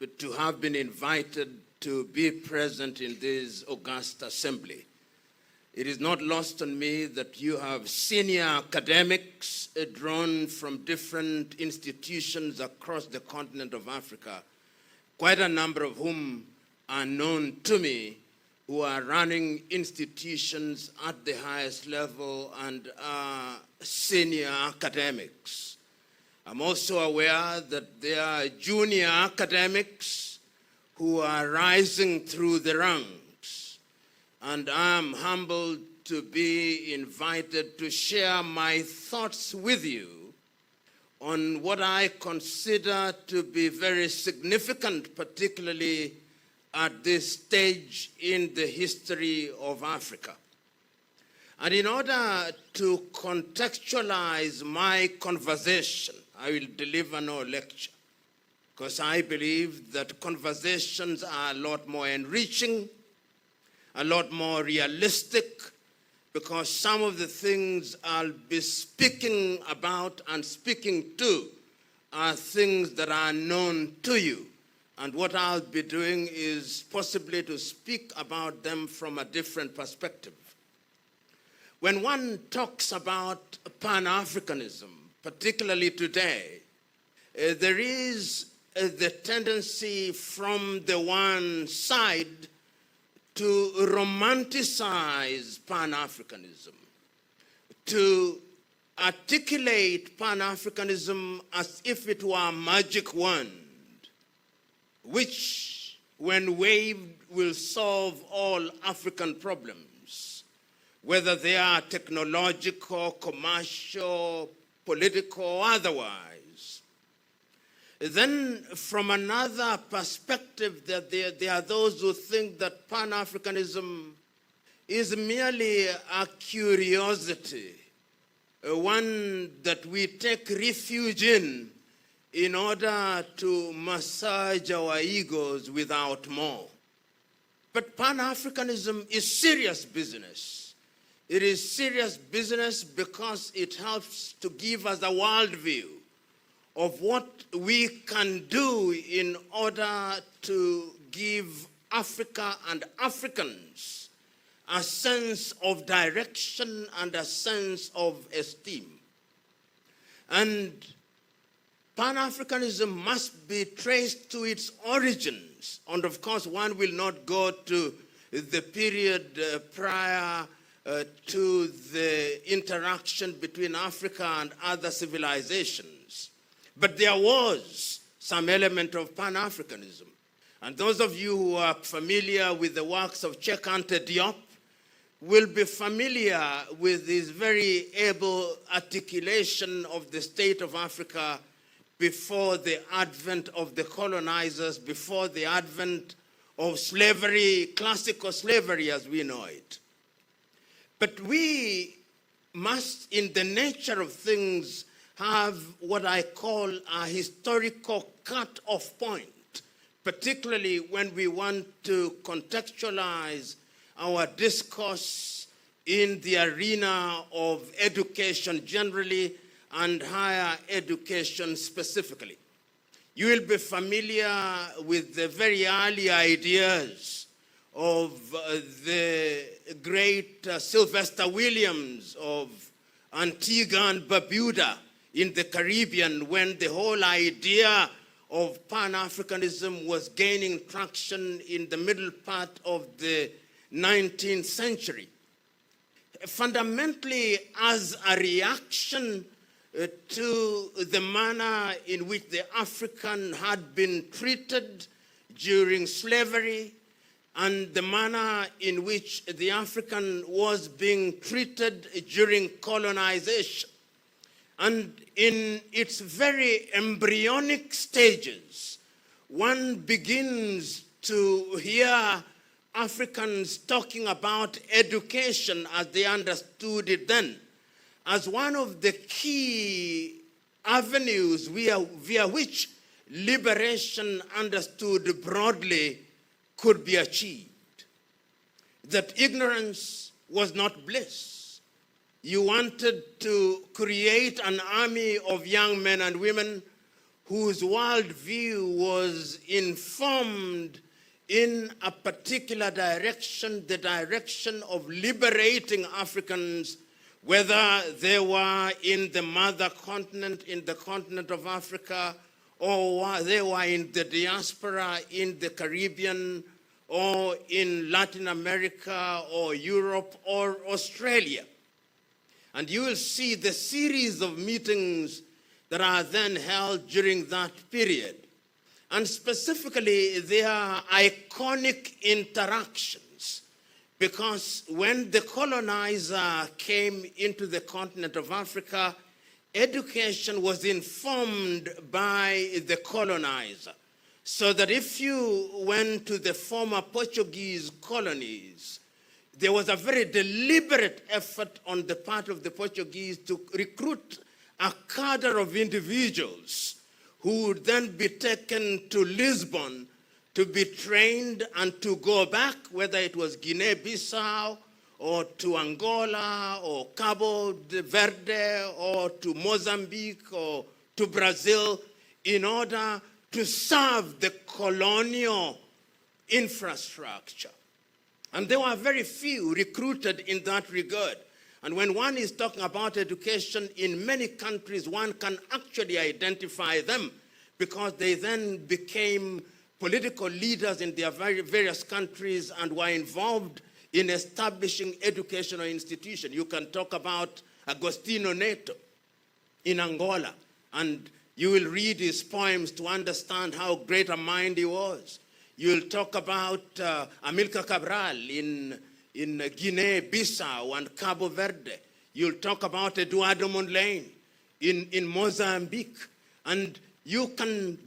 to have been invited to be present in this august assembly. It is not lost on me that you have senior academics drawn from different institutions across the continent of Africa, quite a number of whom are known to me, who are running institutions at the highest level and are senior academics. I'm also aware that there are junior academics who are rising through the ranks, and I'm humbled to be invited to share my thoughts with you on what I consider to be very significant, particularly at this stage in the history of Africa. And in order to contextualize my conversation, I will deliver no lecture, because I believe that conversations are a lot more enriching, a lot more realistic, because some of the things I'll be speaking about and speaking to are things that are known to you. And what I'll be doing is possibly to speak about them from a different perspective. When one talks about Pan-Africanism, particularly today, there is the tendency from the one side to romanticize Pan-Africanism, to articulate Pan-Africanism as if it were a magic wand, which, when waved, will solve all African problems, whether they are technological, commercial, political, or otherwise. Then, from another perspective, that there are those who think that Pan-Africanism is merely a curiosity, one that we take refuge in order to massage our egos without more. But Pan-Africanism is serious business. It is serious business because it helps to give us a worldview of what we can do in order to give Africa and Africans a sense of direction and a sense of esteem. And Pan-Africanism must be traced to its origins. And of course, one will not go to the period prior to the interaction between Africa and other civilizations. But there was some element of Pan-Africanism. And those of you who are familiar with the works of Cheikh Anta Diop will be familiar with his very able articulation of the state of Africa before the advent of the colonizers, before the advent of slavery, classical slavery as we know it. But we must, in the nature of things, have what I call a historical cut-off point, particularly when we want to contextualize our discourse in the arena of education generally and higher education specifically. You will be familiar with the very early ideas of the great Sylvester Williams of Antigua and Barbuda in the Caribbean, when the whole idea of Pan-Africanism was gaining traction in the middle part of the 19th century. Fundamentally, as a reaction to the manner in which the African had been treated during slavery and the manner in which the African was being treated during colonization. And in its very embryonic stages, one begins to hear Africans talking about education as they understood it then, as one of the key avenues via which liberation understood broadly could be achieved. That ignorance was not bliss. You wanted to create an army of young men and women whose worldview was informed in a particular direction, the direction of liberating Africans, whether they were in the mother continent, in the continent of Africa, or they were in the diaspora in the Caribbean, or in Latin America, or Europe, or Australia. And you will see the series of meetings that are then held during that period. And specifically, they are iconic interactions, because when the colonizer came into the continent of Africa, education was informed by the colonizer. So that if you went to the former Portuguese colonies, there was a very deliberate effort on the part of the Portuguese to recruit a cadre of individuals who would then be taken to Lisbon to be trained and to go back, whether it was Guinea-Bissau or to Angola or Cabo Verde or to Mozambique or to Brazil, in order to serve the colonial infrastructure. And there were very few recruited in that regard. And when one is talking about education in many countries, one can actually identify them, because they then became political leaders in their various countries and were involved in establishing educational institutions. You can talk about Agostinho Neto in Angola, and you will read his poems to understand how great a mind he was. You'll talk about Amilcar Cabral in Guinea-Bissau and Cabo Verde. You'll talk about Eduardo Mondlane in Mozambique. And you come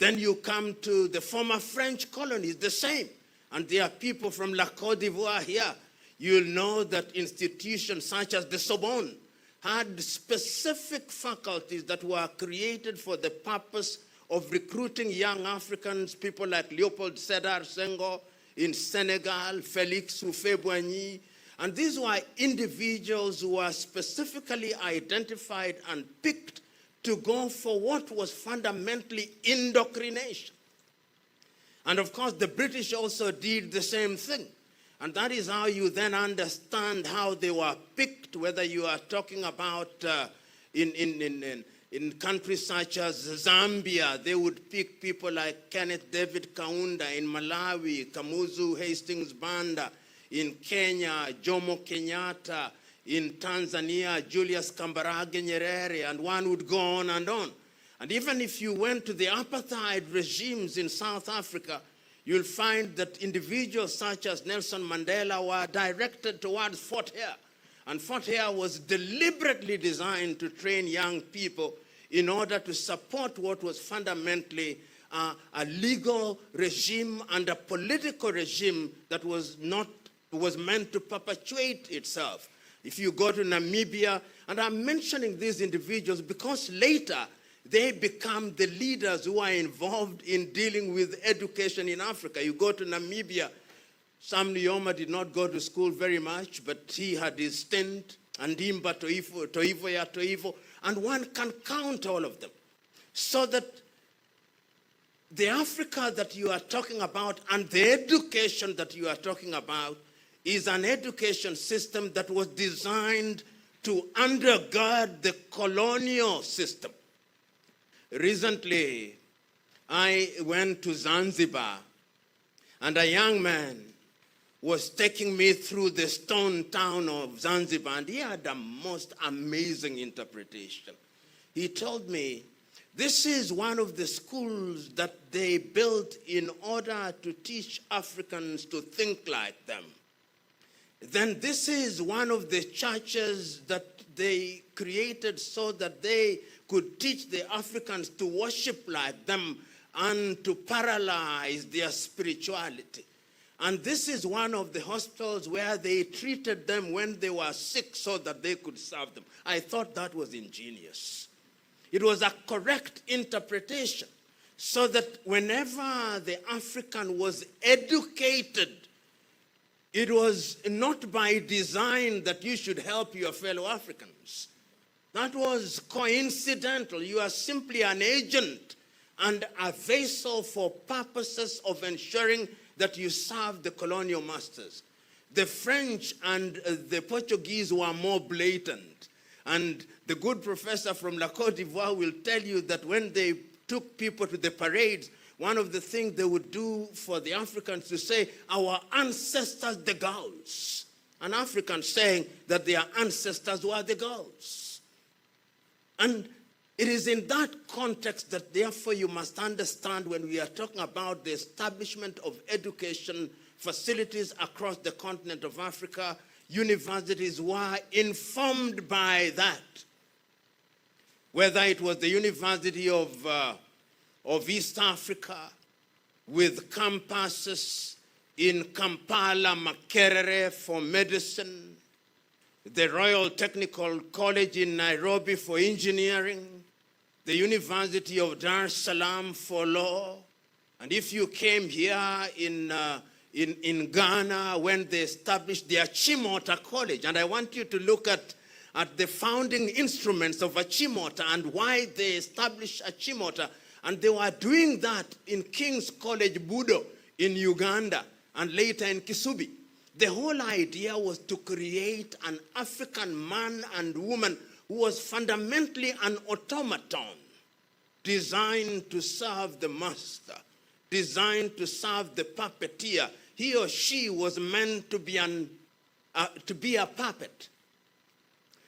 to the former French colonies, the same. And there are people from La Côte d'Ivoire here. You'll know that institutions such as the Sorbonne had specific faculties that were created for the purpose of recruiting young Africans, people like Leopold Sédar Senghor in Senegal, Félix Houphouët-Boigny. And these were individuals who were specifically identified and picked to go for what was fundamentally indoctrination. And of course, the British also did the same thing. And that is how you then understand how they were picked, whether you are talking about in countries such as Zambia, they would pick people like Kenneth David Kaunda. In Malawi, Kamuzu Hastings Banda. In Kenya, Jomo Kenyatta. In Tanzania, Julius Kambarage Nyerere, and one would go on and on. And even if you went to the apartheid regimes in South Africa, you'll find that individuals such as Nelson Mandela were directed towards Fort Hare. And Fort Hare was deliberately designed to train young people in order to support what was fundamentally a legal regime and a political regime that was meant to perpetuate itself. If you go to Namibia, and I'm mentioning these individuals because later they become the leaders who are involved in dealing with education in Africa. You go to Namibia, Sam Nujoma did not go to school very much, but he had his stint, and Ndimba Toivo, and one can count all of them. So that the Africa that you are talking about and the education that you are talking about is an education system that was designed to undergird the colonial system. Recently, I went to Zanzibar, and a young man was taking me through the stone town of Zanzibar, and he had the most amazing interpretation. He told me, this is one of the schools that they built in order to teach Africans to think like them. Then this is one of the churches that they created so that they could teach the Africans to worship like them and to paralyze their spirituality. And this is one of the hospitals where they treated them when they were sick so that they could serve them. I thought that was ingenious. It was a correct interpretation, so that whenever the African was educated, it was not by design that you should help your fellow Africans. That was coincidental. You are simply an agent. and a vessel for purposes of ensuring that you serve the colonial masters. The French and the Portuguese were more blatant. And the good professor from La Côte d'Ivoire will tell you that when they took people to the parades, one of the things they would do for the Africans to say, our ancestors, the Gauls. An African saying that their ancestors were the Gauls. And it is in that context that therefore you must understand when we are talking about the establishment of education facilities across the continent of Africa, universities were informed by that. Whether it was the University of East Africa with campuses in Kampala, Makerere for medicine, the Royal Technical College in Nairobi for engineering, the University of Dar es Salaam for law, and if you came here in Ghana when they established the Achimota College, and I want you to look at the founding instruments of Achimota and why they established Achimota, and they were doing that in King's College Budo in Uganda and later in Kisubi. The whole idea was to create an African man and woman who was fundamentally an automaton, designed to serve the master, designed to serve the puppeteer. He or she was meant to be a puppet.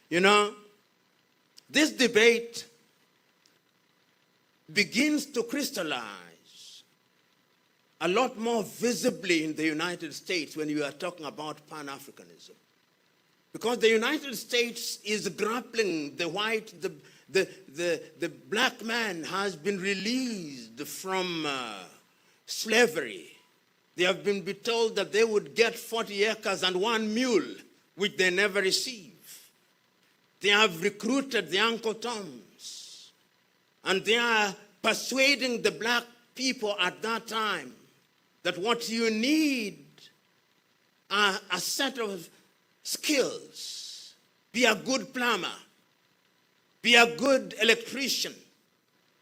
You know, this debate begins to crystallize a lot more visibly in the United States when you are talking about Pan-Africanism. Because the United States is grappling the black man has been released from slavery. They have been told that they would get 40 acres and 1 mule, which they never receive. They have recruited the Uncle Toms. And they are persuading the black people at that time that what you need are a set of skills. Be a good plumber. Be a good electrician.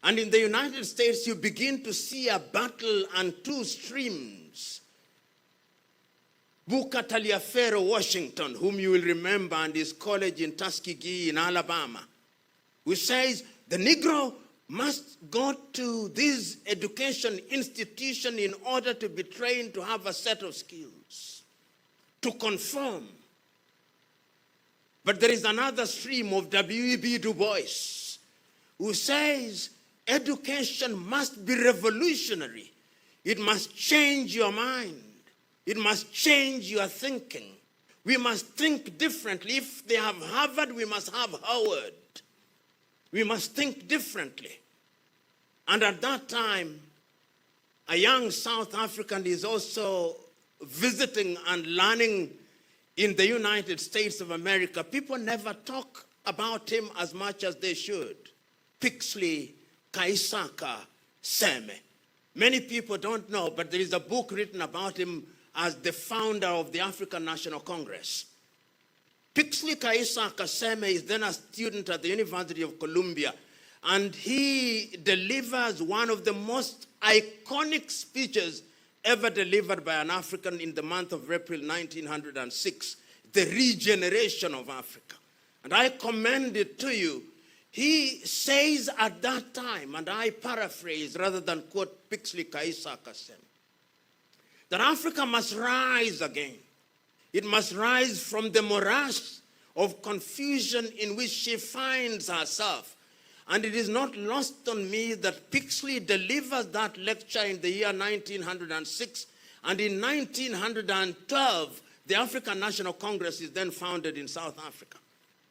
And in the United States, you begin to see a battle and two streams. Booker Taliaferro Washington, whom you will remember, and his college in Tuskegee in Alabama, who says the Negro must go to this education institution in order to be trained to have a set of skills, to conform. But there is another stream of W.E.B. Du Bois, who says education must be revolutionary. It must change your mind. It must change your thinking. We must think differently. If they have Harvard, we must have Howard. We must think differently. And at that time, a young South African is also visiting and learning in the United States of America. People never talk about him as much as they should. Pixley Kaisaka Seme. Many people don't know, but there is a book written about him as the founder of the African National Congress. Pixley Kaisaka Seme is then a student at the University of Columbia, and he delivers one of the most iconic speeches ever delivered by an African in the month of April 1906, the regeneration of Africa. And I commend it to you. He says at that time, and I paraphrase rather than quote Pixley Kaisaka Seme, that Africa must rise again. It must rise from the morass of confusion in which she finds herself. And it is not lost on me that Pixley delivers that lecture in the year 1906. And in 1912, the African National Congress is then founded in South Africa,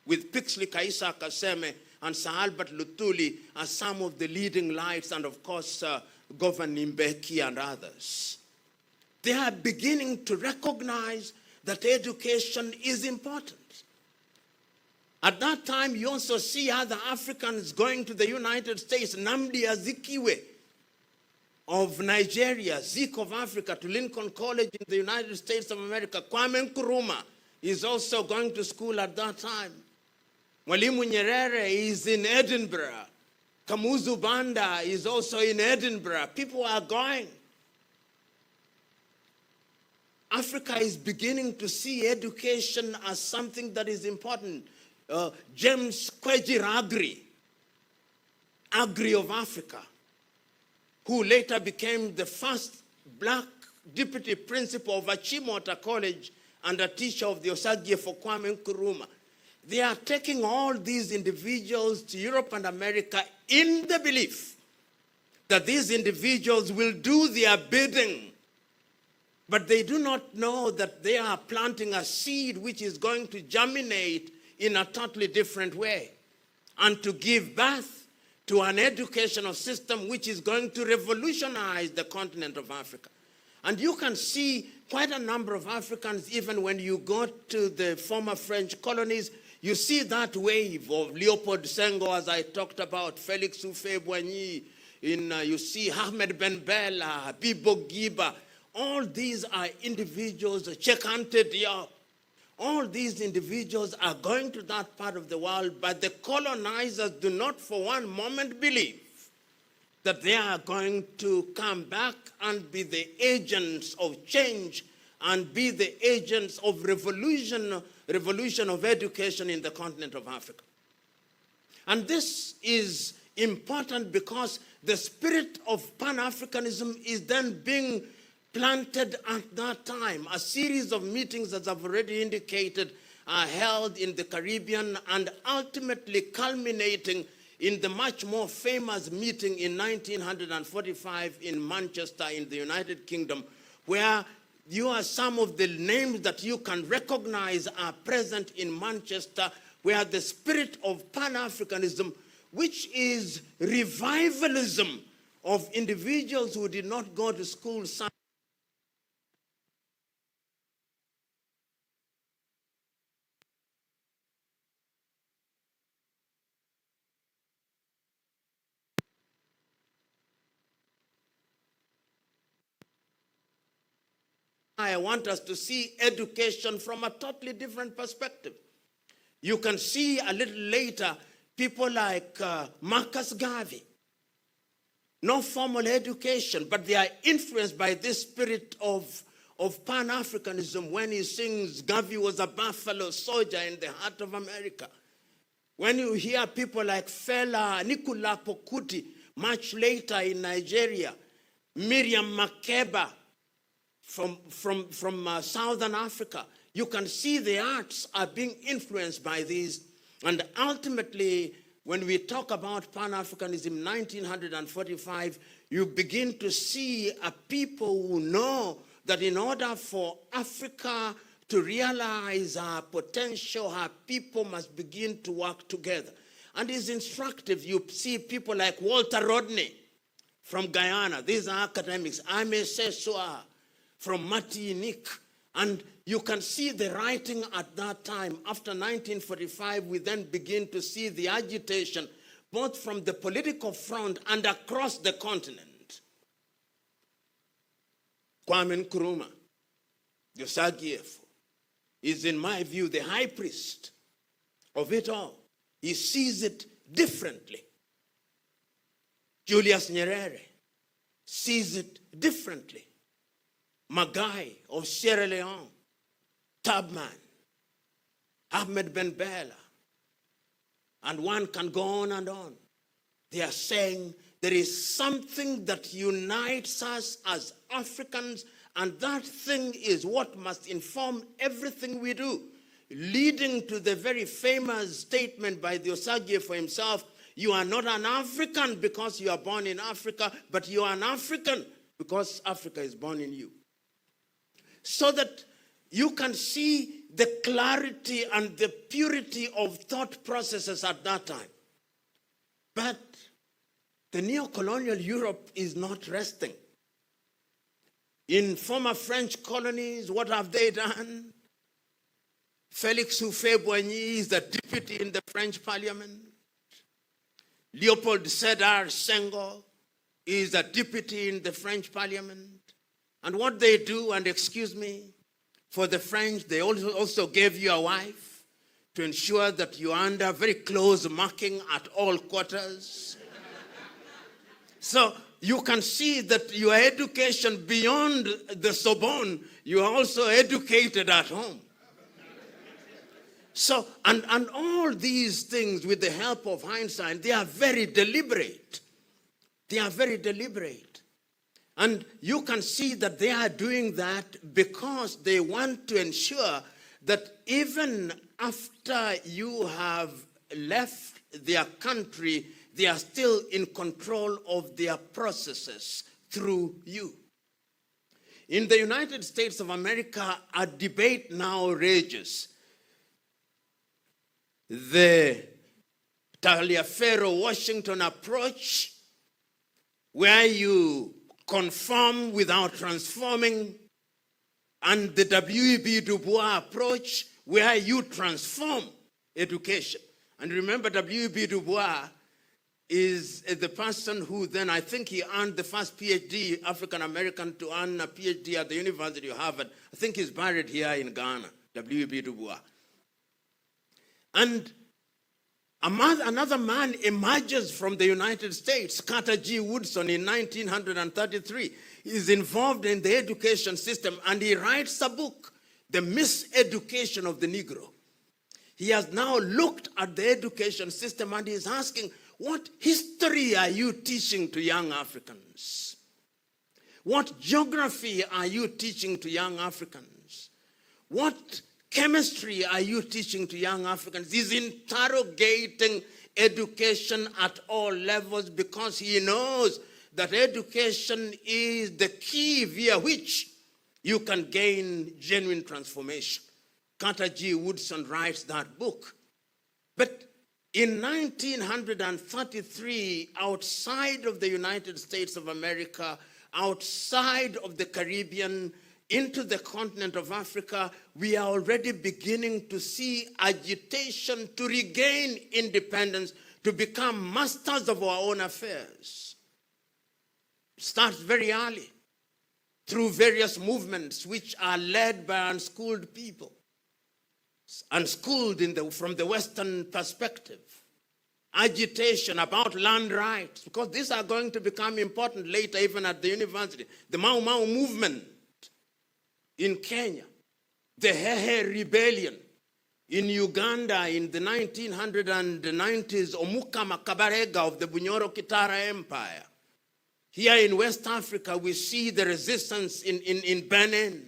with Pixley Kaisaka Seme and Sir Albert Luthuli as some of the leading lights, and of course, Governor Mbeki and others. They are beginning to recognize that education is important. At that time, you also see other Africans going to the United States. Nnamdi Azikiwe of Nigeria, Zik of Africa, to Lincoln College in the United States of America. Kwame Nkrumah is also going to school at that time. Mwalimu Nyerere is in Edinburgh Kamuzu Banda is also in Edinburgh. People are going. Africa is beginning to see education as something that is important. James Kwejir Agri of Africa, who later became the first black deputy principal of Achimota College and a teacher of the Osagie for Kwame Nkrumah. They are taking all these individuals to Europe and America in the belief that these individuals will do their bidding. But they do not know that they are planting a seed which is going to germinate in a totally different way and to give birth to an educational system which is going to revolutionize the continent of Africa. And you can see quite a number of Africans, even when you go to the former French colonies, you see that wave of Leopold Senghor, as I talked about, Felix Houphouët-Boigny, you see Ahmed Ben Bella, Bibo Giba. All these are individuals, Chekante Diop. All these individuals are going to that part of the world, but the colonizers do not for one moment believe that they are going to come back and be the agents of change and be the agents of revolution of education in the continent of Africa. And this is important because the spirit of Pan-Africanism is then being planted at that time. A series of meetings, as I've already indicated, are held in the Caribbean and ultimately culminating in the much more famous meeting in 1945 in Manchester in the United Kingdom, where some of the names that you can recognize are present in Manchester, where the spirit of Pan-Africanism, which is revivalism of individuals who did not go to school, I want us to see education from a totally different perspective. You can see a little later people like Marcus Garvey. No formal education, but they are influenced by this spirit of Pan-Africanism when he sings, Garvey was a buffalo soldier in the heart of America. When you hear people like Fela Nicola Pokuti, much later in Nigeria, Miriam Makeba, from Southern Africa, you can see the arts are being influenced by these. And ultimately, when we talk about Pan-Africanism 1945, you begin to see a people who know that in order for Africa to realize our potential, our people must begin to work together. And it's instructive. You see people like Walter Rodney from Guyana. These are academics. Ame Sessoa from Martinique. And you can see the writing at that time. After 1945, we then begin to see the agitation, both from the political front and across the continent. Kwame Nkrumah, Osagie-Effo, is, in my view, the high priest of it all. He sees it differently. Julius Nyerere sees it differently. Magai of Sierra Leone, Tubman, Ahmed Ben Bella, and one can go on and on. They are saying there is something that unites us as Africans, and that thing is what must inform everything we do, leading to the very famous statement by the Osagie for himself, you are not an African because you are born in Africa, but you are an African because Africa is born in you. So that you can see the clarity and the purity of thought processes at that time. But the neo-colonial Europe is not resting. In former French colonies, what have they done? Felix Houphouët-Boigny is the deputy in the French parliament. Leopold Sédar Senghor is a deputy in the French parliament. And what they do, and excuse me, for the French, they also gave you a wife to ensure that you are under very close marking at all quarters. So you can see that your education beyond the Sorbonne, you are also educated at home. So, and all these things, with the help of hindsight, they are very deliberate. They are very deliberate. And you can see that they are doing that because they want to ensure that even after you have left their country, they are still in control of their processes through you. In the United States of America, a debate now rages. The Taliaferro-Washington approach, where you conform without transforming, and the W.E.B. Du Bois approach, where you transform education. And remember, W.E.B. Du Bois is the person who then, I think he earned the first PhD, African-American, to earn a PhD at the University of Harvard. I think he's buried here in Ghana, W.E.B. Du Bois. And another man emerges from the United States, Carter G. Woodson, in 1933. He's involved in the education system, and he writes a book, The Miseducation of the Negro. He has now looked at the education system and he's asking, what history are you teaching to young Africans? What geography are you teaching to young Africans? What chemistry are you teaching to young Africans? He's interrogating education at all levels because he knows that education is the key via which you can gain genuine transformation. Carter G. Woodson writes that book. But in 1933, outside of the United States of America, outside of the Caribbean, into the continent of Africa, we are already beginning to see agitation to regain independence, to become masters of our own affairs. It starts very early through various movements which are led by unschooled people, unschooled from the Western perspective. Agitation about land rights, because these are going to become important later, even at the university. The Mau Mau movement in Kenya, the Hehe rebellion in Uganda in the 1990s, Omuka Makabarega of the Bunyoro Kitara Empire. Here in West Africa, we see the resistance in Benin,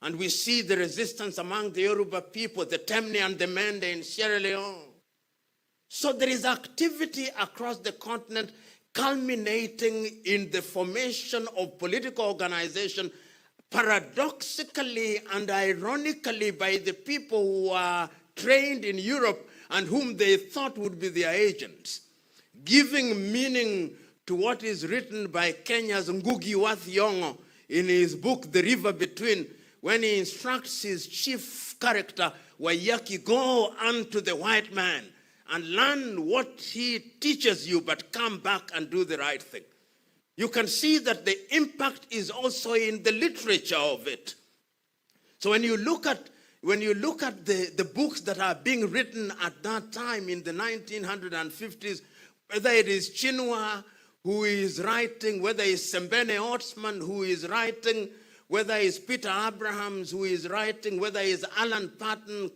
and we see the resistance among the Yoruba people, the Temne and the Mende in Sierra Leone. So there is activity across the continent culminating in the formation of political organization, paradoxically and ironically by the people who are trained in Europe and whom they thought would be their agents, giving meaning to what is written by Kenya's Ngugi wa Thiong'o in his book, The River Between, when he instructs his chief character, Waiyaki, go unto the white man and learn what he teaches you, but come back and do the right thing. You can see that the impact is also in the literature of it. So when you look at the books that are being written at that time in the 1950s, whether it is Chinua who is writing, whether it's Sembene Otsman who is writing, whether it's Peter Abrahams who is writing, whether it's Alan Patton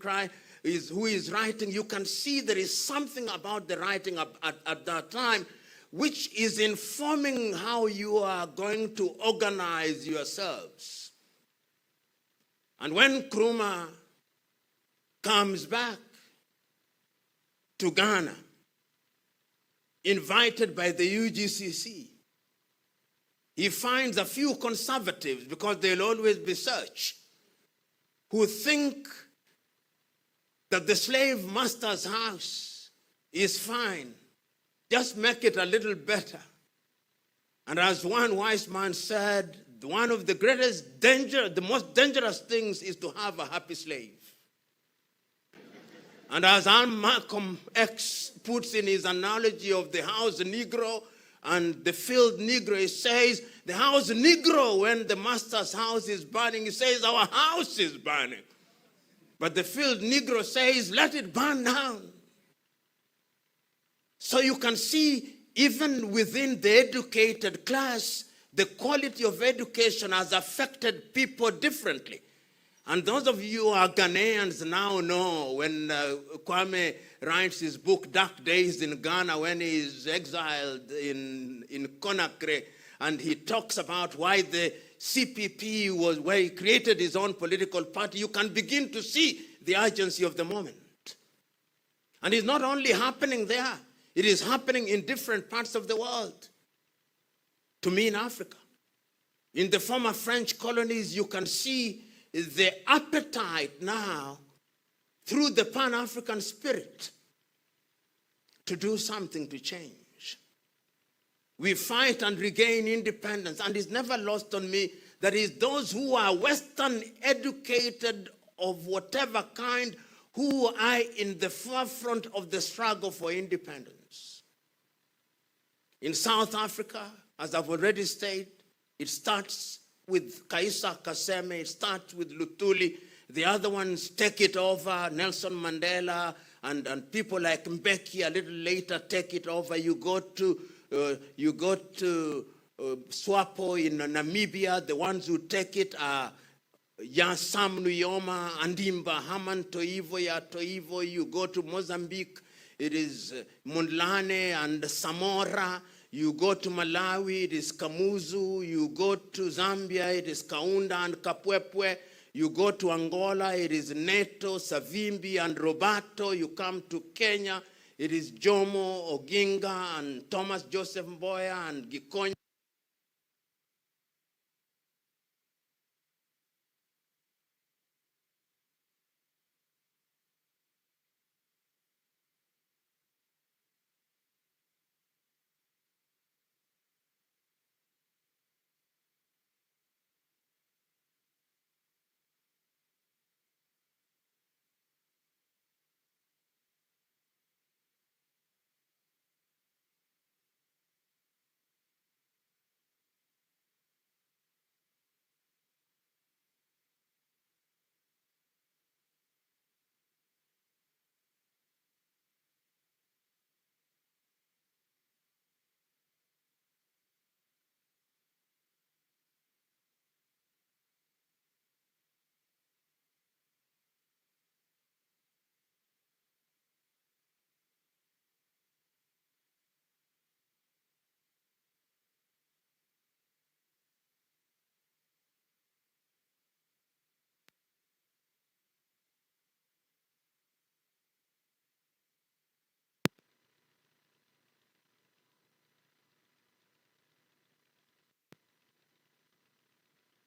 who is writing, you can see there is something about the writing at that time which is informing how you are going to organize yourselves. And when Nkrumah comes back to Ghana, invited by the UGCC, he finds a few conservatives, because there'll always be such, who think that the slave master's house is fine. Just make it a little better. And as one wise man said, one of the greatest danger, the most dangerous things is to have a happy slave. And as Malcolm X puts in his analogy of the house Negro and the field Negro, he says, the house Negro, when the master's house is burning, he says, our house is burning. But the field Negro says, let it burn down. So you can see even within the educated class, the quality of education has affected people differently. And those of you who are Ghanaians now know when Kwame writes his book, Dark Days in Ghana, when he is exiled in Conakry, and he talks about why the CPP was, where he created his own political party, you can begin to see the urgency of the moment. And it's not only happening there, it is happening in different parts of the world. To me, in Africa, in the former French colonies, you can see the appetite now through the Pan-African spirit to do something to change. We fight and regain independence, and it's never lost on me that is those who are Western educated of whatever kind who are in the forefront of the struggle for independence. In South Africa, as I've already stated, it starts with Kaisa Kaseme, it starts with Lutuli. The other ones take it over, Nelson Mandela, and people like Mbeki a little later take it over. You go to Swapo in Namibia, the ones who take it are Sam Nujoma, Andimba, Haman Toivo, Ya Toivo. You go to Mozambique, it is Mondlane and Samora. You go to Malawi, it is Kamuzu. You go to Zambia, it is Kaunda and Kapwepwe. You go to Angola, it is Neto, Savimbi and Roberto. You come to Kenya, it is Jomo, Oginga and Thomas Joseph Mboya and Gikonyo.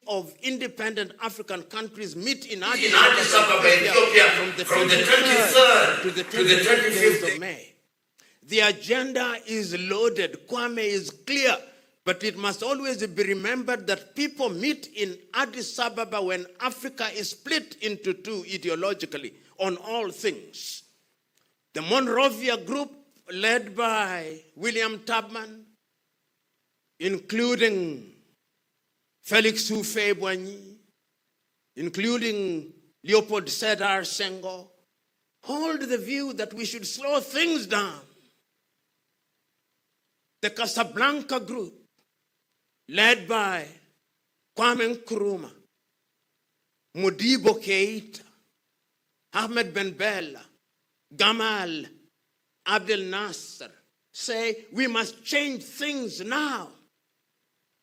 Of independent African countries meet in Addis Ababa, Ethiopia, from the 23rd to the 25th of May. The agenda is loaded. Kwame is clear, but it must always be remembered that people meet in Addis Ababa when Africa is split into two ideologically on all things. The Monrovia group, led by William Tubman, including Felix Houphouët-Boigny, including Leopold Sedar Senghor, hold the view that we should slow things down. The Casablanca group, led by Kwame Nkrumah, Modibo Keita, Ahmed Ben Bella, Gamal Abdel Nasser, say we must change things now.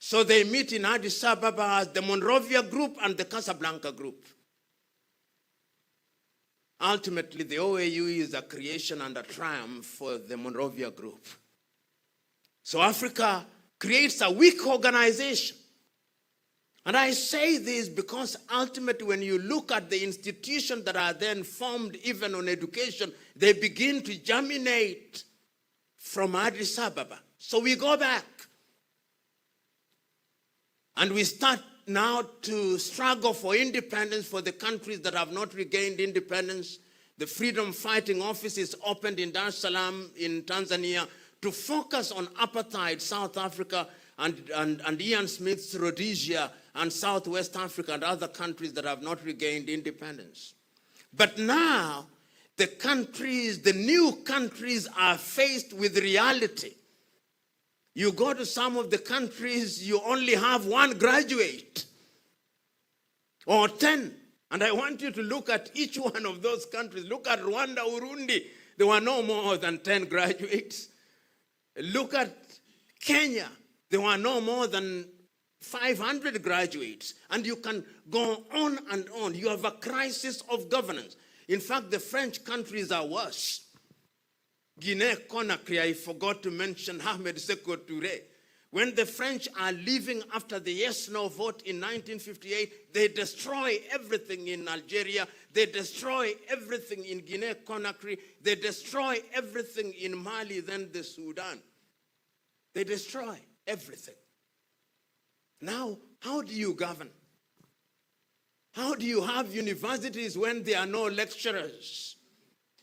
So they meet in Addis Ababa as the Monrovia group and the Casablanca group. Ultimately, the OAU is a creation and a triumph for the Monrovia group. So Africa creates a weak organization. And I say this because ultimately when you look at the institutions that are then formed even on education, they begin to germinate from Addis Ababa. So we go back. And we start now to struggle for independence for the countries that have not regained independence. The Freedom Fighting Office is opened in Dar es Salaam in Tanzania to focus on apartheid, South Africa, and Ian Smith's Rhodesia and Southwest Africa and other countries that have not regained independence. But now, the new countries are faced with reality You go to some of the countries, you only have one graduate or 10. And I want you to look at each one of those countries. Look at Rwanda, Urundi. There were no more than 10 graduates. Look at Kenya. There were no more than 500 graduates. And you can go on and on. You have a crisis of governance. In fact, the French countries are worse. Guinea-Conakry, I forgot to mention Ahmed Sékou Touré. When the French are leaving after the yes-no vote in 1958, they destroy everything in Algeria. They destroy everything in Guinea-Conakry. They destroy everything in Mali, then the Sudan. They destroy everything. Now, how do you govern? How do you have universities when there are no lecturers?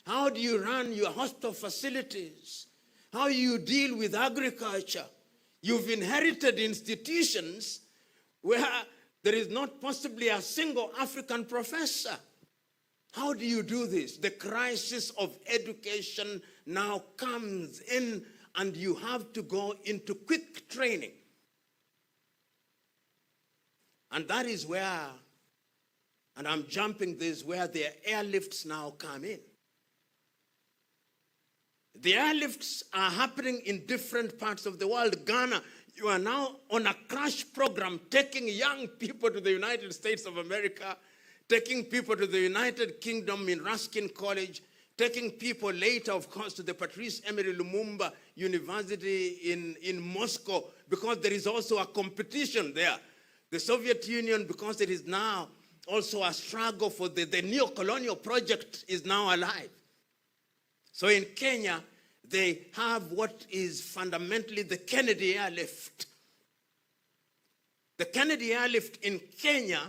How do you run your hospital facilities? How do you deal with agriculture? You've inherited institutions where there is not possibly a single African professor. How do you do this? The crisis of education now comes in, and you have to go into quick training. And that is where, and I'm jumping this, where the airlifts now come in. The airlifts are happening in different parts of the world. Ghana, you are now on a crash program, taking young people to the United States of America, taking people to the United Kingdom in Ruskin College, taking people later, of course, to the Patrice Emery Lumumba University in Moscow, because there is also a competition there. The Soviet Union, because it is now also a struggle for the neo-colonial project, is now alive. So in Kenya, they have what is fundamentally the Kennedy Airlift. The Kennedy Airlift in Kenya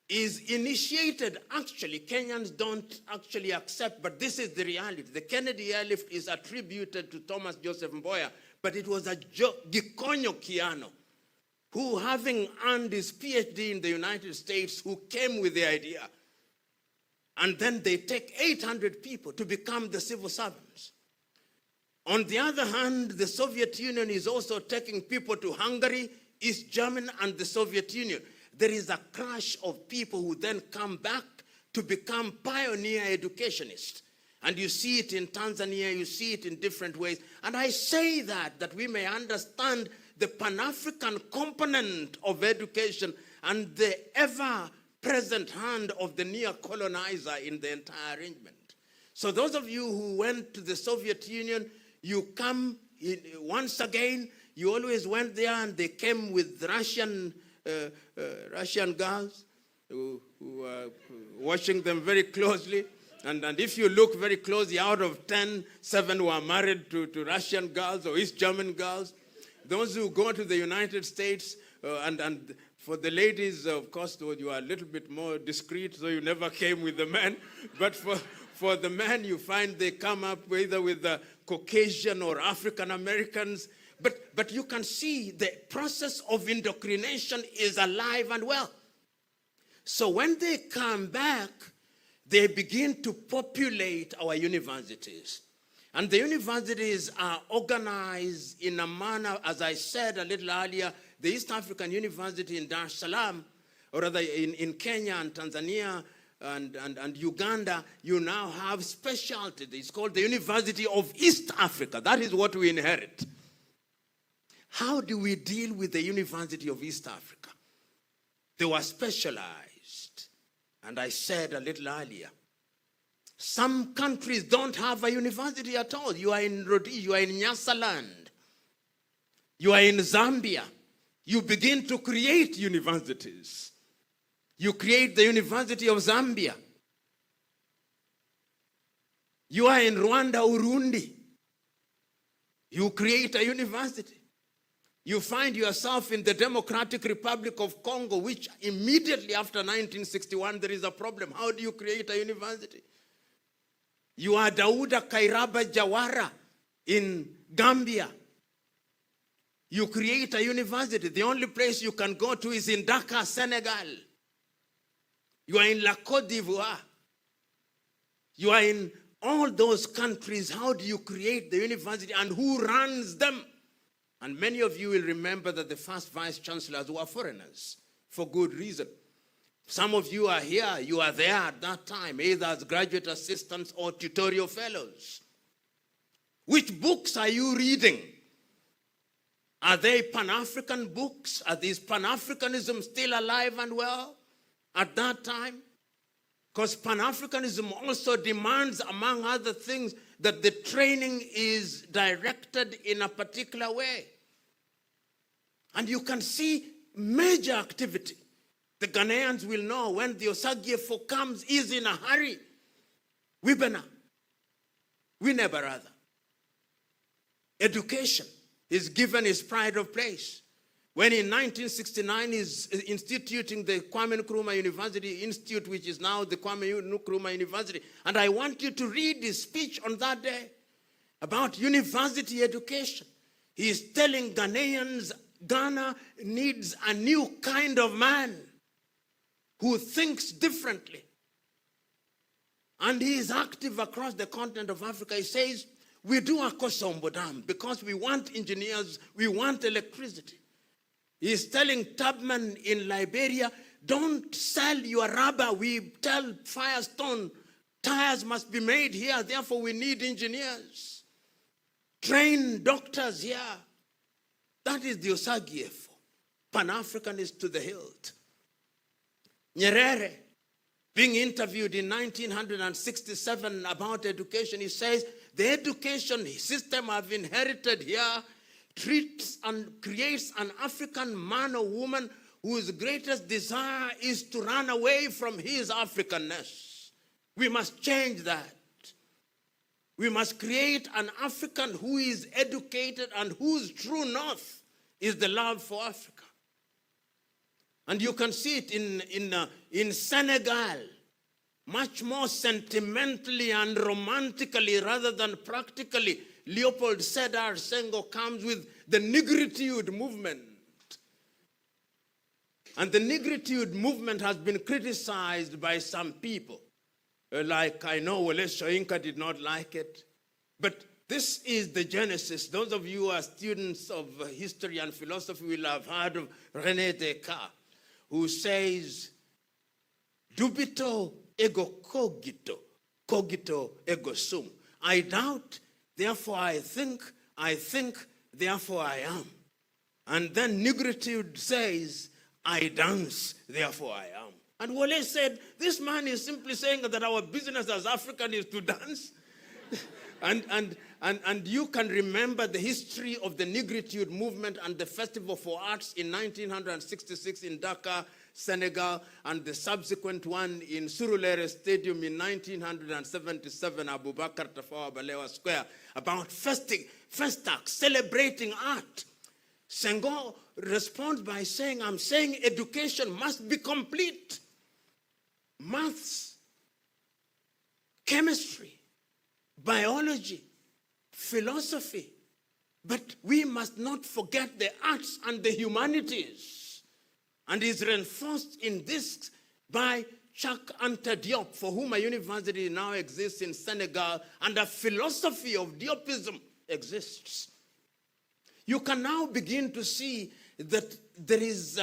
is initiated, actually, Kenyans don't actually accept, but this is the reality. The Kennedy Airlift is attributed to Thomas Joseph Mboya, but it was a Gikonyo Kiano, who, having earned his PhD in the United States, who came with the idea. And then they take 800 people to become the civil servants. On the other hand, the Soviet Union is also taking people to Hungary, East Germany, and the Soviet Union. There is a crash of people who then come back to become pioneer educationists. And you see it in Tanzania, you see it in different ways. And I say that we may understand the Pan-African component of education and the ever-present hand of the neo-colonizer in the entire arrangement. So those of you who went to the Soviet Union, you come in, once again, you always went there, and they came with Russian girls who are watching them very closely. And if you look very closely, out of 10, 7 were married to Russian girls or East German girls. Those who go to the United States, and for the ladies, of course, you are a little bit more discreet, so you never came with the men. But for the men, you find they come up either with the Caucasian or African Americans. But you can see the process of indoctrination is alive and well. So when they come back, they begin to populate our universities. And the universities are organized in a manner, as I said a little earlier, the East African University in Dar es Salaam, or rather in Kenya and Tanzania and Uganda, you now have specialty. It's called the University of East Africa. That is what we inherit. How do we deal with the University of East Africa? They were specialized. And I said a little earlier, some countries don't have a university at all. You are in Rhodesia, you are in Nyasaland, you are in Zambia. You begin to create universities. You create the University of Zambia. You are in Rwanda, Urundi. You create a university. You find yourself in the Democratic Republic of Congo, which immediately after 1961, there is a problem. How do you create a university? You are Dauda Kairaba Jawara in Gambia. You create a university. The only place you can go to is in Dakar, Senegal. You are in La Côte d'Ivoire. You are in all those countries. How do you create the university, and who runs them? And many of you will remember that the first vice chancellors were foreigners for good reason. Some of you are here, you are there at that time, either as graduate assistants or tutorial fellows. Which books are you reading? Are they Pan-African books? Are these Pan-Africanism still alive and well at that time? Because Pan-Africanism also demands, among other things, that the training is directed in a particular way. And you can see major activity. The Ghanaians will know when the Osagyefo comes, is in a hurry. Wibena. We never rather. Education is given its pride of place. When in 1969 is instituting the Kwame Nkrumah University Institute, which is now the Kwame Nkrumah University. And I want you to read his speech on that day about university education. He is telling Ghanaians, Ghana needs a new kind of man who thinks differently. And he is active across the continent of Africa. He says, we do a Kosombo Dam because we want engineers, we want electricity. He is telling Tubman in Liberia, don't sell your rubber. We tell Firestone, tires must be made here, therefore we need engineers. Train doctors here. That is the Osagyefo. Pan-Africanist to the hilt. Nyerere, being interviewed in 1967 about education, he says, the education system I've inherited here treats and creates an African man or woman whose greatest desire is to run away from his Africanness. We must change that. We must create an African who is educated and whose true north is the love for Africa. And you can see it in Senegal, much more sentimentally and romantically rather than practically. Leopold Sedar Senghor comes with the Negritude movement. And the Negritude movement has been criticized by some people. Like, I know Wole Soyinka did not like it. But this is the genesis. Those of you who are students of history and philosophy will have heard of René Descartes, who says, dubito ego cogito, cogito ego sum. I doubt, therefore I think, therefore I am. And then Negritude says, I dance, therefore I am. And Wole said, this man is simply saying that our business as African is to dance. And you can remember the history of the Negritude movement and the Festival for Arts in 1966 in Dakar, Senegal, and the subsequent one in Surulere Stadium in 1977, Abubakar Tafawa Balewa Square, about Festac, celebrating art. Senghor responds by saying, I'm saying education must be complete. Maths, chemistry, biology, philosophy. But we must not forget the arts and the humanities. And is reinforced in this by Cheikh Anta Diop, for whom a university now exists in Senegal, and a philosophy of Diopism exists. You can now begin to see that there is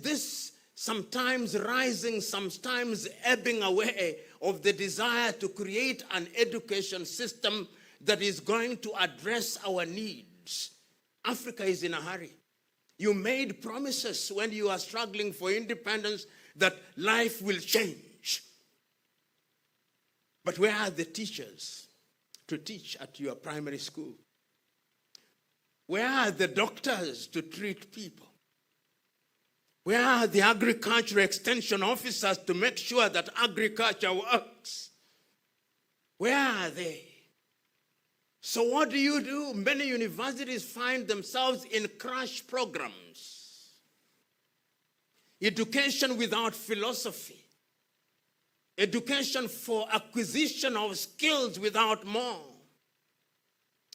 this sometimes rising, sometimes ebbing away of the desire to create an education system that is going to address our needs. Africa is in a hurry. You made promises when you are struggling for independence that life will change. But where are the teachers to teach at your primary school? Where are the doctors to treat people? Where are the agriculture extension officers to make sure that agriculture works? Where are they? So what do? Many universities find themselves in crash programs. Education without philosophy. Education for acquisition of skills without more.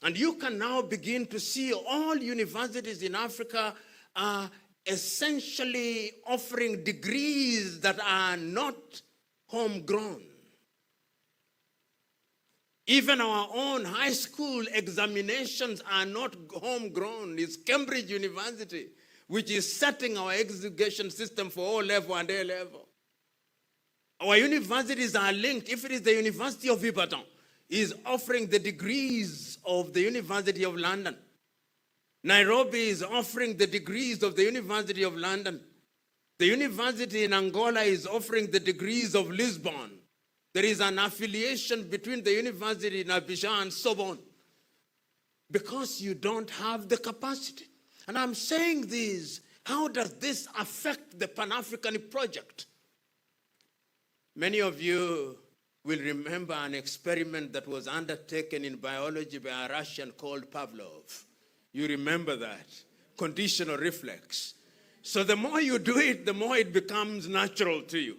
And you can now begin to see all universities in Africa are essentially offering degrees that are not homegrown. Even our own high school examinations are not homegrown. It's Cambridge University, which is setting our education system for O level and A level. Our universities are linked. If it is the University of Ibadan, is offering the degrees of the University of London. Nairobi is offering the degrees of the University of London. The university in Angola is offering the degrees of Lisbon. There is an affiliation between the university in Abidjan and Sorbonne because you don't have the capacity. And I'm saying this, how does this affect the Pan-African project? Many of you will remember an experiment that was undertaken in biology by a Russian called Pavlov. You remember that? Conditional reflex. So the more you do it, the more it becomes natural to you.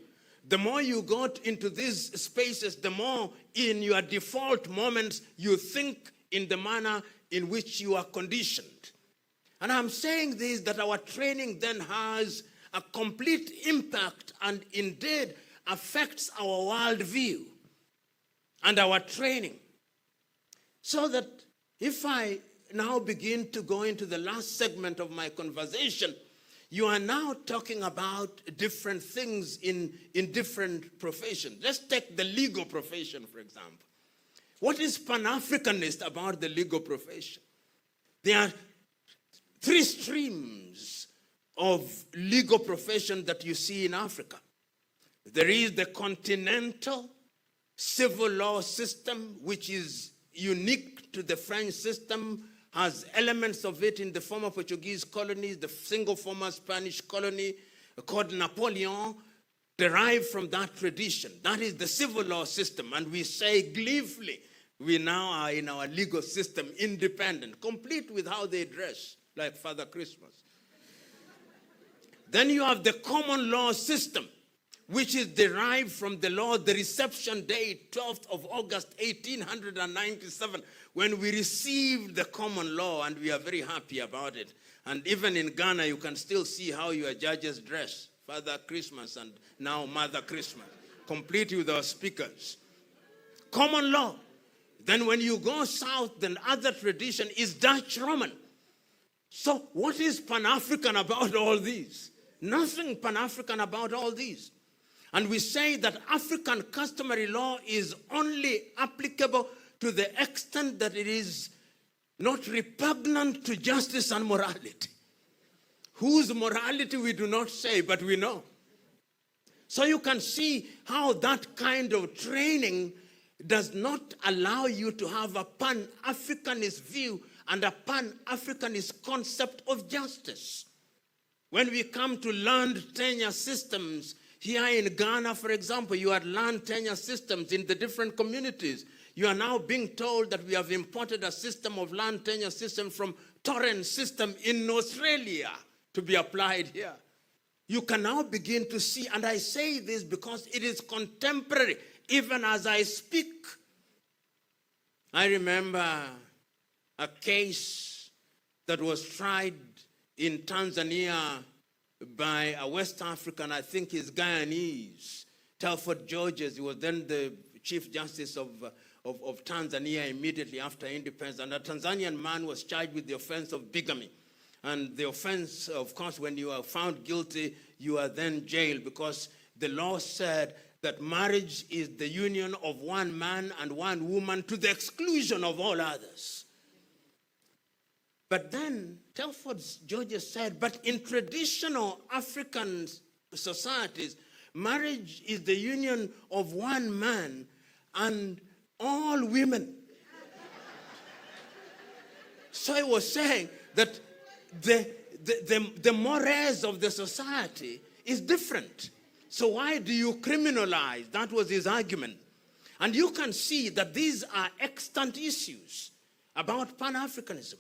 The more you got into these spaces, the more in your default moments you think in the manner in which you are conditioned. And I'm saying this, that our training then has a complete impact and indeed affects our worldview and our training. So that if I now begin to go into the last segment of my conversation, you are now talking about different things in different professions. Let's take the legal profession, for example. What is Pan-Africanist about the legal profession? There are three streams of legal profession that you see in Africa. There is the continental civil law system, which is unique to the French system, has elements of it in the former Portuguese colonies, the single former Spanish colony called Napoleon, derived from that tradition. That is the civil law system. And we say gleefully, we now are in our legal system independent, complete with how they dress, like Father Christmas. Then you have the common law system, which is derived from the law, the reception date, 12th of August, 1897, when we received the common law, and we are very happy about it. And even in Ghana, you can still see how your judges dress. Father Christmas and now Mother Christmas, complete with our speakers. Common law. Then when you go south, the other tradition is Dutch Roman. So what is Pan-African about all these? Nothing Pan-African about all these. And we say that African customary law is only applicable to the extent that it is not repugnant to justice and morality. Whose morality we do not say, but we know. So you can see how that kind of training does not allow you to have a Pan-Africanist view and a Pan-Africanist concept of justice. When we come to land tenure systems, here in Ghana, for example, you had land tenure systems in the different communities. You are now being told that we have imported a system of land tenure system from torrent system in Australia to be applied here. You can now begin to see, and I say this because it is contemporary, even as I speak. I remember a case that was tried in Tanzania by a West African, I think he's Guyanese, Telford Georges. He was then the Chief Justice of Tanzania immediately after independence. And a Tanzanian man was charged with the offense of bigamy. And the offense, of course, when you are found guilty, you are then jailed, because the law said that marriage is the union of one man and one woman to the exclusion of all others. But then Telford Georges said, but in traditional African societies, marriage is the union of one man and all women. So he was saying that the mores of the society is different. So why do you criminalize? That was his argument. And you can see that these are extant issues about Pan-Africanism.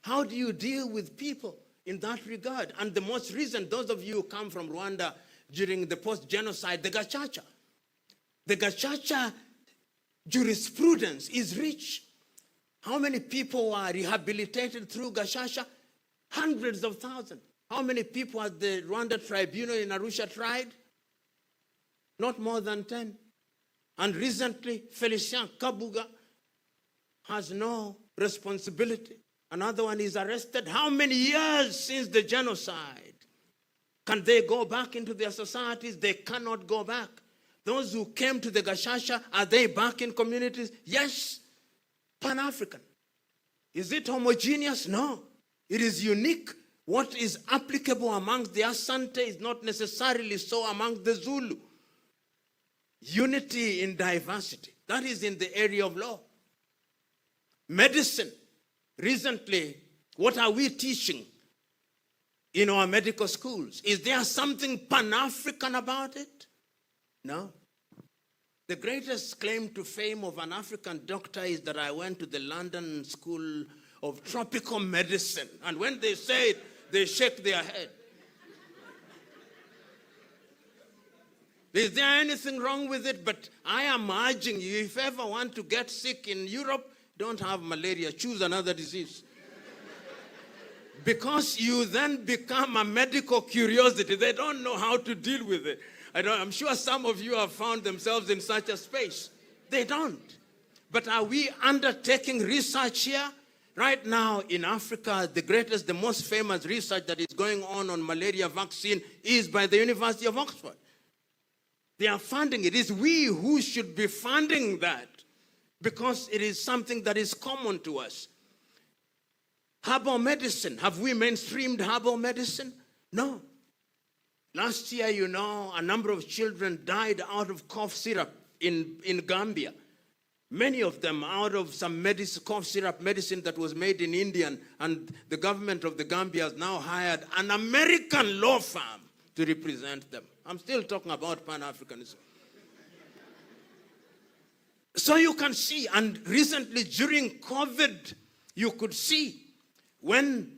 How do you deal with people in that regard? And the most recent, those of you who come from Rwanda during the post-genocide, the Gacaca. The Gacaca jurisprudence is rich. How many people are rehabilitated through Gacaca? Hundreds of thousands. How many people has the Rwanda tribunal in Arusha tried? Not more than 10. And recently, Felicien Kabuga has no responsibility. Another one is arrested. How many years since the genocide? Can they go back into their societies? They cannot go back. Those who came to the Gashasha, are they back in communities? Yes. Pan-African. Is it homogeneous? No. It is unique. What is applicable amongst the Asante is not necessarily so among the Zulu. Unity in diversity. That is in the area of law. Medicine. Recently, what are we teaching in our medical schools? Is there something Pan-African about it? No. The greatest claim to fame of an African doctor is that I went to the London School of Tropical Medicine. And when they say it, they shake their head. Is there anything wrong with it? But I am urging you, if you ever want to get sick in Europe, don't have malaria, choose another disease. Because you then become a medical curiosity. They don't know how to deal with it. I'm sure some of you have found themselves in such a space. They don't. But are we undertaking research here? Right now in Africa, the greatest, the most famous research that is going on malaria vaccine is by the University of Oxford. They are funding it. It is we who should be funding that because it is something that is common to us. Herbal medicine. Have we mainstreamed herbal medicine? No. Last year, a number of children died out of cough syrup in Gambia. Many of them out of some cough syrup medicine that was made in India, and the government of the Gambia has now hired an American law firm to represent them. I'm still talking about Pan-Africanism. So you can see, and recently during COVID, you could see when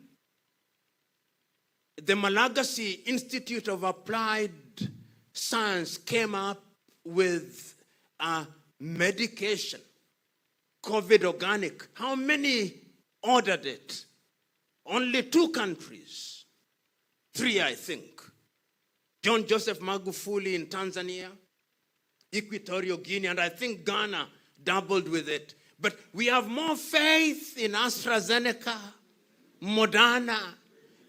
the Malagasy Institute of Applied Science came up with a medication, COVID organic. How many ordered it? Only 2 countries. 3, I think. John Joseph Magufuli in Tanzania, Equatorial Guinea, and I think Ghana doubled with it. But we have more faith in AstraZeneca, Moderna,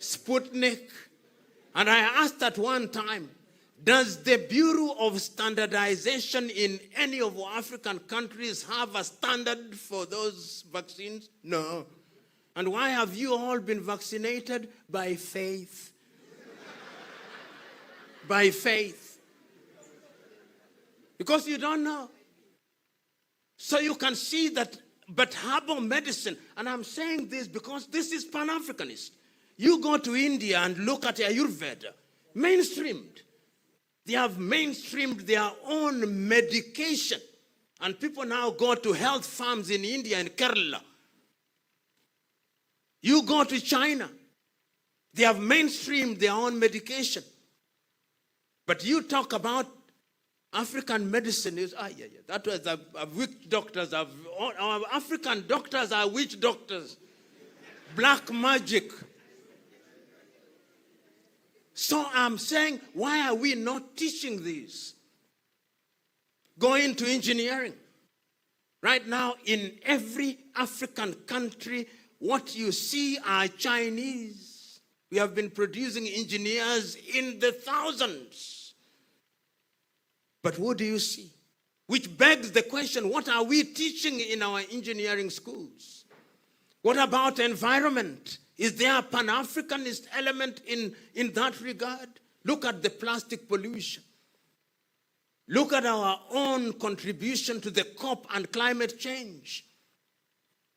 Sputnik. And I asked at one time, does the Bureau of Standardization in any of our African countries have a standard for those vaccines? No. And why have you all been vaccinated? By faith. By faith. Because you don't know. So you can see that, but herbal medicine, and I'm saying this because this is Pan-Africanist. You go to India and look at Ayurveda, mainstreamed. They have mainstreamed their own medication. And people now go to health farms in India and Kerala. You go to China. They have mainstreamed their own medication. But you talk about African medicine, that was witch doctors. Our African doctors are witch doctors. Black magic. So I'm saying, why are we not teaching these? Go into engineering. Right now, in every African country, what you see are Chinese. We have been producing engineers in the thousands. But what do you see? Which begs the question, what are we teaching in our engineering schools? What about environment? Is there a Pan-Africanist element in that regard? Look at the plastic pollution. Look at our own contribution to the COP and climate change.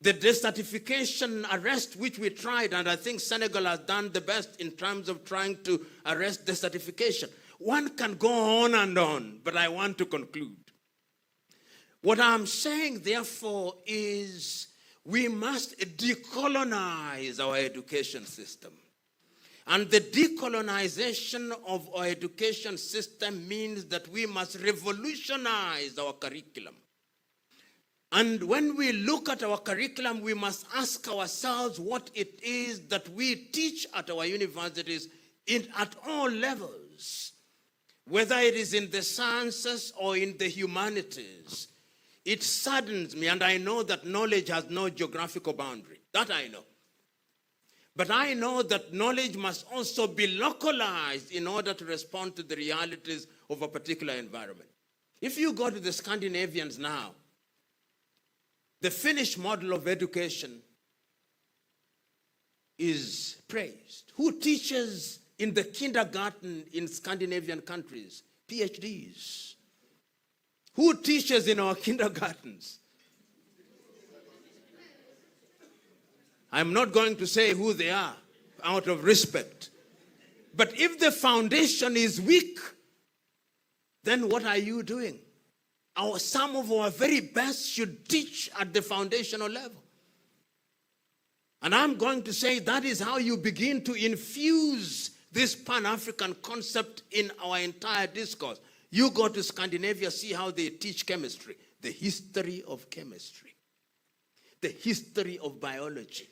The desertification arrest which we tried, and I think Senegal has done the best in terms of trying to arrest desertification. One can go on, but I want to conclude. What I'm saying, therefore, is we must decolonize our education system. And the decolonization of our education system means that we must revolutionize our curriculum. And when we look at our curriculum, we must ask ourselves what it is that we teach at our universities at all levels. whether it is in the sciences or in the humanities, it saddens me, and I know that knowledge has no geographical boundary. That I know. But I know that knowledge must also be localized in order to respond to the realities of a particular environment. If you go to the Scandinavians now, the Finnish model of education is praised. Who teaches in the kindergarten in Scandinavian countries? PhDs. Who teaches in our kindergartens? I'm not going to say who they are out of respect. But if the foundation is weak, then what are you doing? Some of our very best should teach at the foundational level. And I'm going to say that is how you begin to infuse this Pan-African concept in our entire discourse. You go to Scandinavia, see how they teach chemistry, the history of chemistry, the history of biology,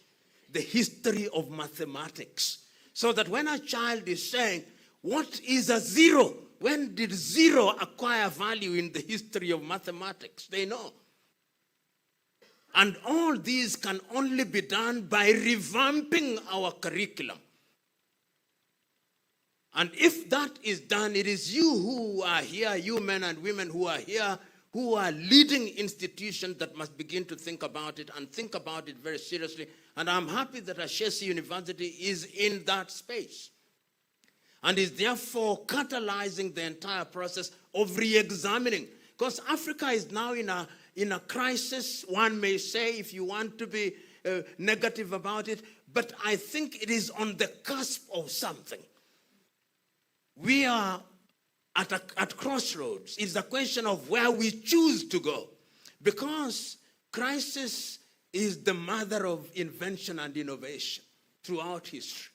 the history of mathematics. So that when a child is saying, what is a zero? When did zero acquire value in the history of mathematics? They know. And all these can only be done by revamping our curriculum. And if that is done, it is you who are here, you men and women who are here, who are leading institutions that must begin to think about it and think about it very seriously. And I'm happy that Ashesi University is in that space and is therefore catalyzing the entire process of re-examining. Because Africa is now in a crisis, one may say, if you want to be negative about it, but I think it is on the cusp of something. We are at crossroads. It's a question of where we choose to go. Because crisis is the mother of invention and innovation throughout history.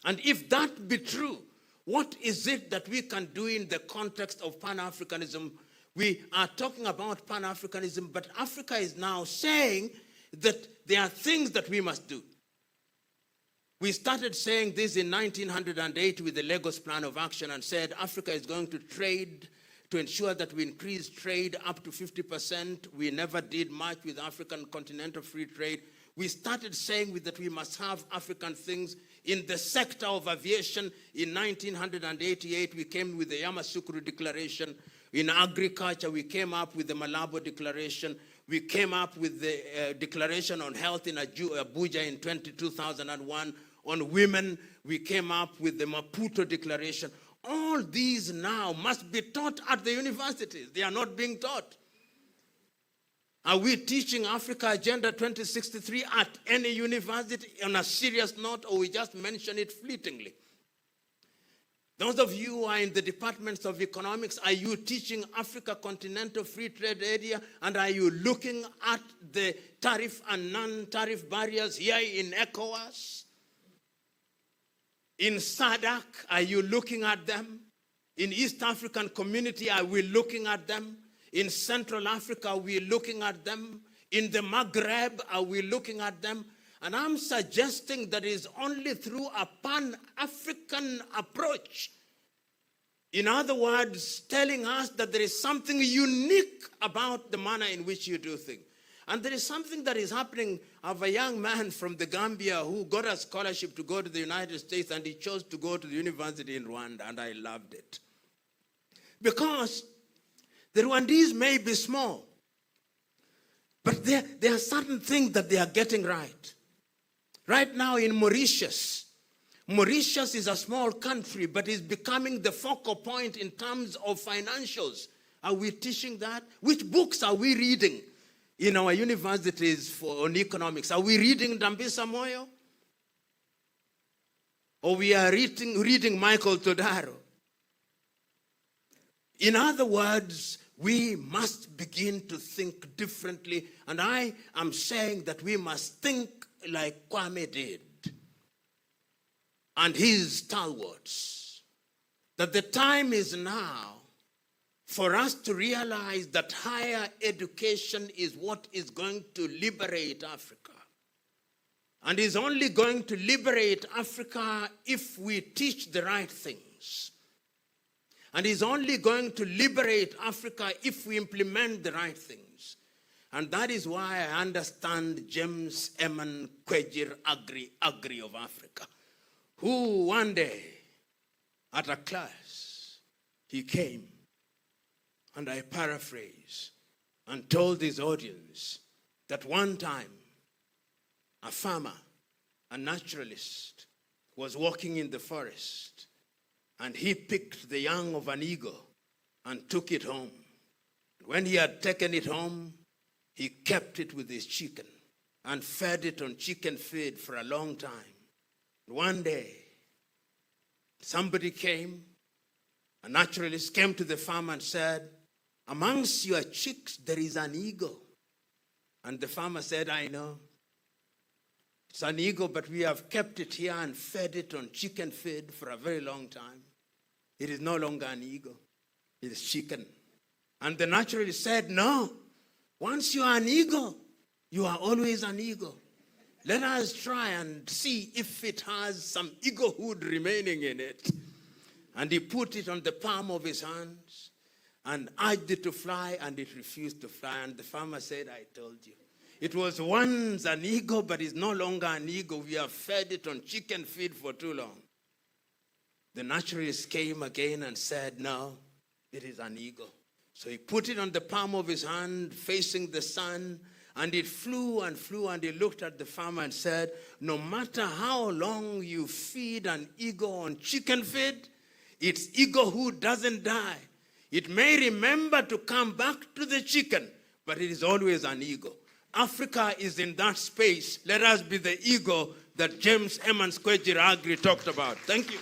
And if that be true, what is it that we can do in the context of Pan-Africanism? We are talking about Pan-Africanism, but Africa is now saying that there are things that we must do. We started saying this in 1908 with the Lagos Plan of Action and said Africa is going to trade to ensure that we increase trade up to 50%. We never did much with African continental free trade. We started saying that we must have African things. In the sector of aviation, in 1988, we came with the Yamoussoukro Declaration. In agriculture, we came up with the Malabo Declaration. We came up with the Declaration on Health in Abuja in 2001. On women, we came up with the Maputo Declaration. All these now must be taught at the universities. They are not being taught. Are we teaching Africa Agenda 2063 at any university on a serious note, or we just mention it fleetingly? Those of you who are in the departments of economics, are you teaching Africa Continental Free Trade Area, and are you looking at the tariff and non-tariff barriers here in ECOWAS? In SADC, are you looking at them? In East African Community, are we looking at them? In Central Africa, are we looking at them? In the Maghreb, are we looking at them? And I'm suggesting that it is only through a Pan-African approach, in other words, telling us that there is something unique about the manner in which you do things. And there is something that is happening. I have a young man from the Gambia who got a scholarship to go to the United States, and he chose to go to the university in Rwanda, and I loved it. Because the Rwandese may be small, but there are certain things that they are getting right. Right now in Mauritius is a small country, but is becoming the focal point in terms of financials. Are we teaching that? Which books are we reading in our universities on economics? Are we reading Dambisa Moyo? Or we are reading Michael Todaro? In other words, we must begin to think differently. And I am saying that we must think like Kwame did and his stalwarts. That the time is now for us to realize that higher education is what is going to liberate Africa. And is only going to liberate Africa if we teach the right things. And is only going to liberate Africa if we implement the right things. And that is why I understand James Eman Kwejir Agri of Africa, who one day at a class, he came, and I paraphrase, and told his audience that one time a farmer, a naturalist, was walking in the forest, and he picked the young of an eagle and took it home. When he had taken it home, he kept it with his chicken and fed it on chicken feed for a long time. One day, somebody came, a naturalist came to the farm and said, "Amongst your chicks, there is an eagle." And the farmer said, "I know. It's an eagle, but we have kept it here and fed it on chicken feed for a very long time. It is no longer an eagle. It is chicken." And the naturalist said, "No. Once you are an eagle, you are always an eagle. Let us try and see if it has some eaglehood remaining in it." And he put it on the palm of his hands and urged it to fly, and it refused to fly. And the farmer said, "I told you. It was once an eagle, but it's no longer an eagle. We have fed it on chicken feed for too long." The naturalist came again and said, "No, it is an eagle." So he put it on the palm of his hand, facing the sun, and it flew and flew, and he looked at the farmer and said, "No matter how long you feed an eagle on chicken feed, its eaglehood doesn't die. It may remember to come back to the chicken, but it is always an eagle." Africa is in that space. Let us be the eagle that James Eman Kwejir Agri talked about. Thank you.